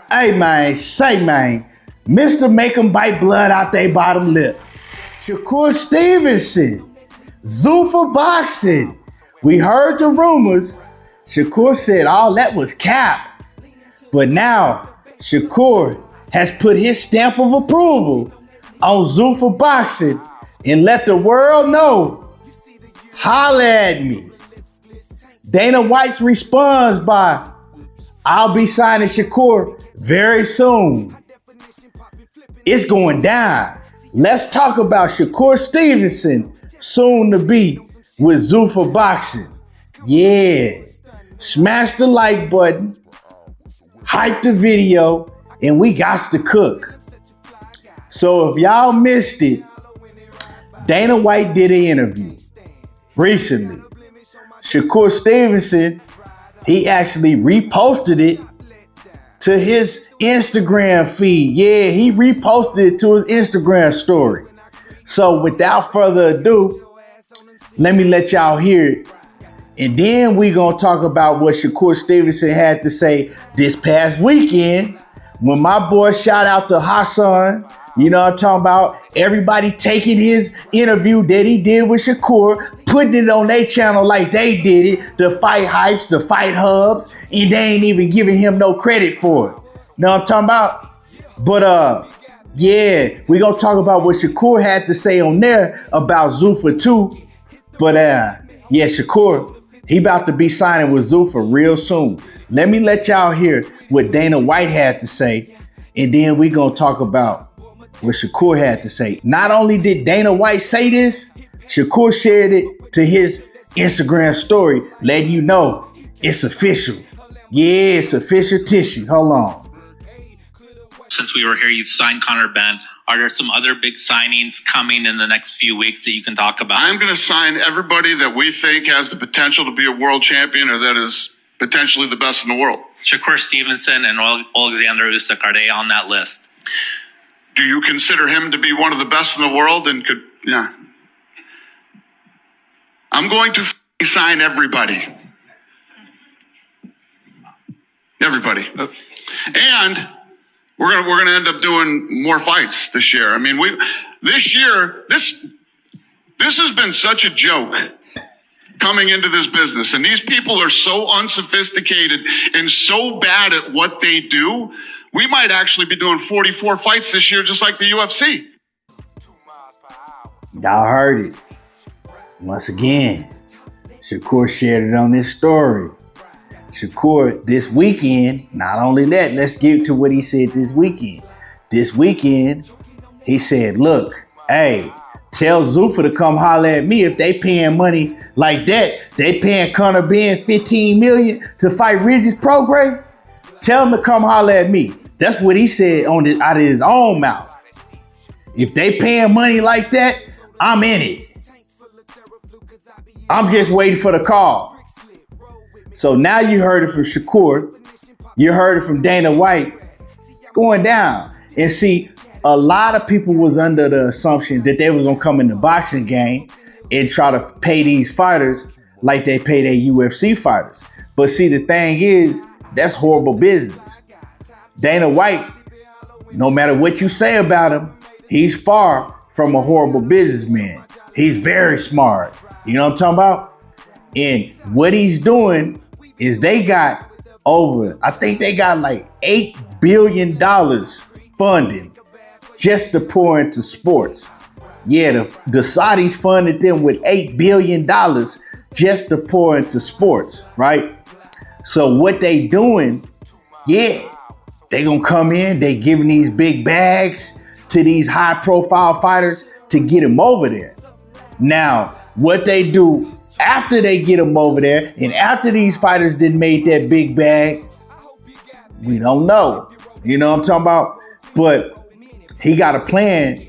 Hey man, say man, Mr. Make 'em bite blood out they bottom lip. Shakur Stevenson, Zuffa Boxing. We heard the rumors. Shakur said all that was cap. But now Shakur has put his stamp of approval on ZUFFA Boxing and let the world know, holla at me. Dana White's responds by, I'll be signing Shakur very soon. It's going down. Let's talk about Shakur Stevenson, soon to be with ZUFFA Boxing. Yeah. Smash the like button, hype the video, and we got to cook. So if y'all missed it, Dana White did an interview recently. Shakur Stevenson, he actually reposted it to his Instagram feed. Yeah, he reposted it to his Instagram story. So without further ado, let me let y'all hear it. And then we gonna talk about what Shakur Stevenson had to say this past weekend when my boy, shout out to Hassan, you know what I'm talking about, everybody taking his interview that he did with Shakur, putting it on their channel like they did it, the fight hypes, the fight hubs, and they ain't even giving him no credit for it. Know what I'm talking about? But yeah, we gonna talk about what Shakur had to say on there about Zuffa too. But yeah, Shakur, he about to be signing with Zuffa real soon. Let me let y'all hear what Dana White had to say, and then we gonna talk about what Shakur had to say. Not only did Dana White say this, Shakur shared it to his Instagram story, letting you know it's official. Yeah, it's official tissue. Hold on. Since we were here, you've signed Conor Benn. Are there some other big signings coming in the next few weeks that you can talk about? I'm going to sign everybody that we think has the potential to be a world champion or that is potentially the best in the world. Shakur Stevenson and Alexander Usyk, are they on that list? Do you consider him to be one of the best in the world? And yeah. I'm going to sign everybody. Everybody. And we're gonna end up doing more fights this year. I mean, this year has been such a joke coming into this business, and these people are so unsophisticated and so bad at what they do. We might actually be doing 44 fights this year, just like the UFC. Y'all heard it. Once again, Shakur shared it on his story. Shakur, this weekend, not only that, let's get to what he said this weekend. This weekend, he said, look, hey, tell Zuffa to come holler at me if they paying money like that. They paying Conor Benn $15 million to fight Regis Prograis. Tell him to come holler at me. That's what he said out of his own mouth. If they paying money like that, I'm in it. I'm just waiting for the call. So now you heard it from Shakur. You heard it from Dana White. It's going down. And see, a lot of people was under the assumption that they were going to come in the boxing game and try to pay these fighters like they pay their UFC fighters. But see, the thing is, that's horrible business. Dana White, no matter what you say about him, he's far from a horrible businessman. He's very smart. You know what I'm talking about? And what he's doing is they got I think they got like $8 billion funding just to pour into sports. Yeah, the Saudis funded them with $8 billion just to pour into sports, right? So what they doing, yeah, they gonna come in, they giving these big bags to these high profile fighters to get them over there. Now, what they do after they get them over there and after these fighters did made that big bag, we don't know. You know what I'm talking about? But he got a plan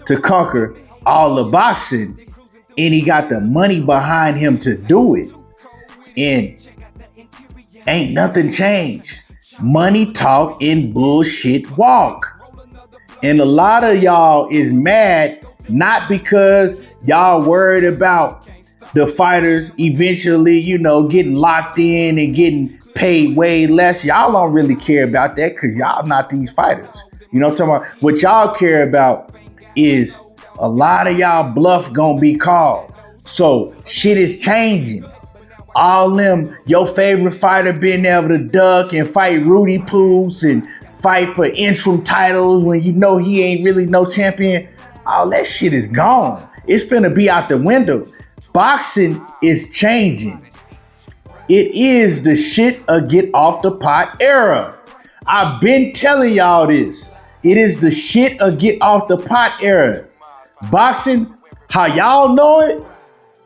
to conquer all the boxing, and he got the money behind him to do it. And ain't nothing changed. Money talk and bullshit walk. And a lot of y'all is mad not because y'all worried about the fighters eventually, getting locked in and getting paid way less. Y'all don't really care about that because y'all not these fighters. You know what I'm talking about? What y'all care about is a lot of y'all bluff gonna be called. So shit is changing. All them, your favorite fighter being able to duck and fight Rudy Poos and fight for interim titles when you know he ain't really no champion. All that shit is gone. It's finna be out the window. Boxing is changing. It is the shit a get off the pot era. I've been telling y'all this. It is the shit a get off the pot era. Boxing, how y'all know it?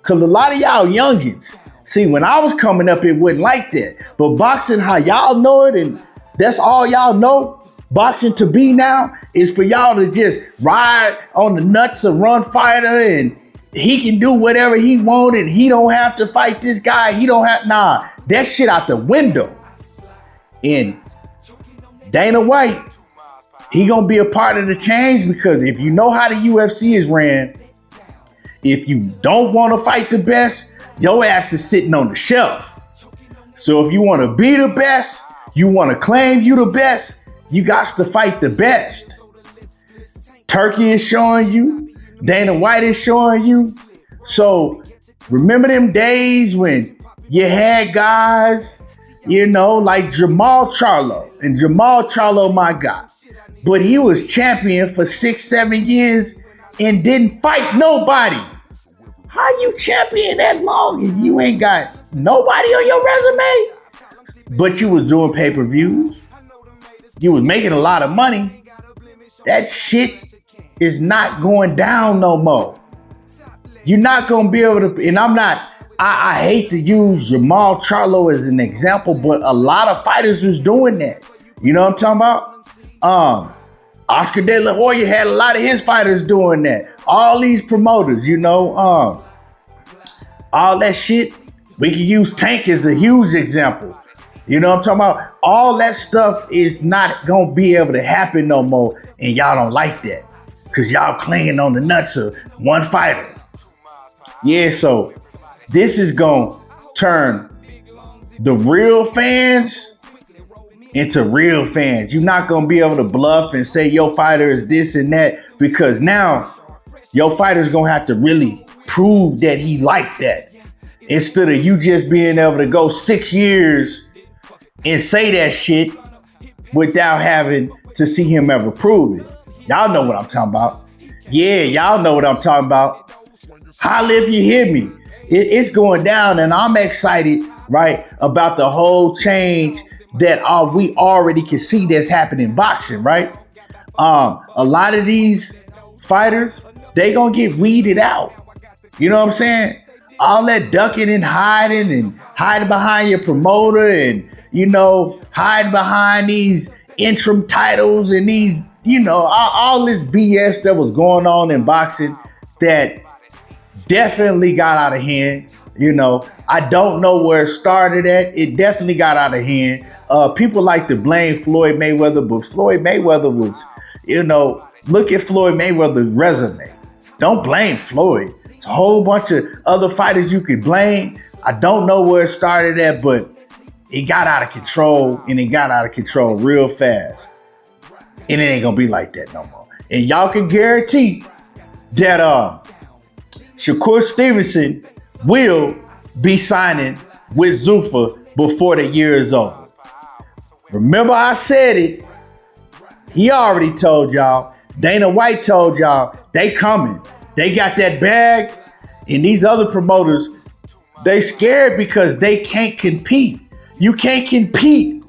Cause a lot of y'all youngins, see, when I was coming up, it wasn't like that. But boxing, how y'all know it, and that's all y'all know, boxing to be now, is for y'all to just ride on the nuts of Run Fighter and he can do whatever he wanted. He don't have to fight this guy. He don't have, nah, that shit out the window. And Dana White, he gonna be a part of the change because if you know how the UFC is ran, if you don't want to fight the best, your ass is sitting on the shelf. So if you want to be the best, you want to claim you the best, you got to fight the best. Turkey is showing you, Dana White is showing you. So remember them days when you had guys, you know, like Jamal Charlo, and Jamal Charlo, my guy, but he was champion for 6-7 years and didn't fight nobody. How you champion that long and you ain't got nobody on your resume? But you was doing pay-per-views. You was making a lot of money. That shit is not going down no more. You're not going to be able to, and I hate to use Jamal Charlo as an example, but a lot of fighters was doing that. You know what I'm talking about? Oscar De La Hoya had a lot of his fighters doing that. All these promoters, you know, all that shit. We can use Tank as a huge example. You know what I'm talking about? All that stuff is not going to be able to happen no more. And y'all don't like that because y'all clinging on the nuts of one fighter. Yeah, so this is going to turn the real fans into real fans. You're not going to be able to bluff and say your fighter is this and that because now your fighter's going to have to really prove that he liked that instead of you just being able to go 6 years and say that shit without having to see him ever prove it. Y'all know what I'm talking about. Yeah, y'all know what I'm talking about. Holla if you hear me. It's going down and I'm excited, right, about the whole change that we already can see that's happening in boxing, right? A lot of these fighters, they gonna get weeded out. You know what I'm saying? All that ducking and hiding behind your promoter and, you know, hiding behind these interim titles and these, you know, all this BS that was going on in boxing that definitely got out of hand. You know, I don't know where it started at. It definitely got out of hand. People like to blame Floyd Mayweather, but Floyd Mayweather was, you know, look at Floyd Mayweather's resume. Don't blame Floyd. It's a whole bunch of other fighters you could blame. I don't know where it started at, but it got out of control, and it got out of control real fast. And it ain't gonna be like that no more. And y'all can guarantee that Shakur Stevenson will be signing with Zuffa before the year is over. Remember I said it. He already told y'all. Dana White told y'all they coming. They got that bag. And these other promoters, they scared because they can't compete. You can't compete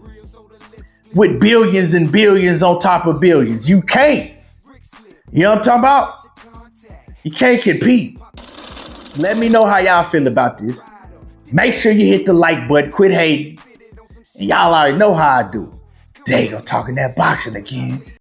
with billions and billions on top of billions. You can't. You know what I'm talking about? You can't compete. Let me know how y'all feel about this. Make sure you hit the like button. Quit hating. And y'all already know how I do. Dang, I'm talking that boxing again.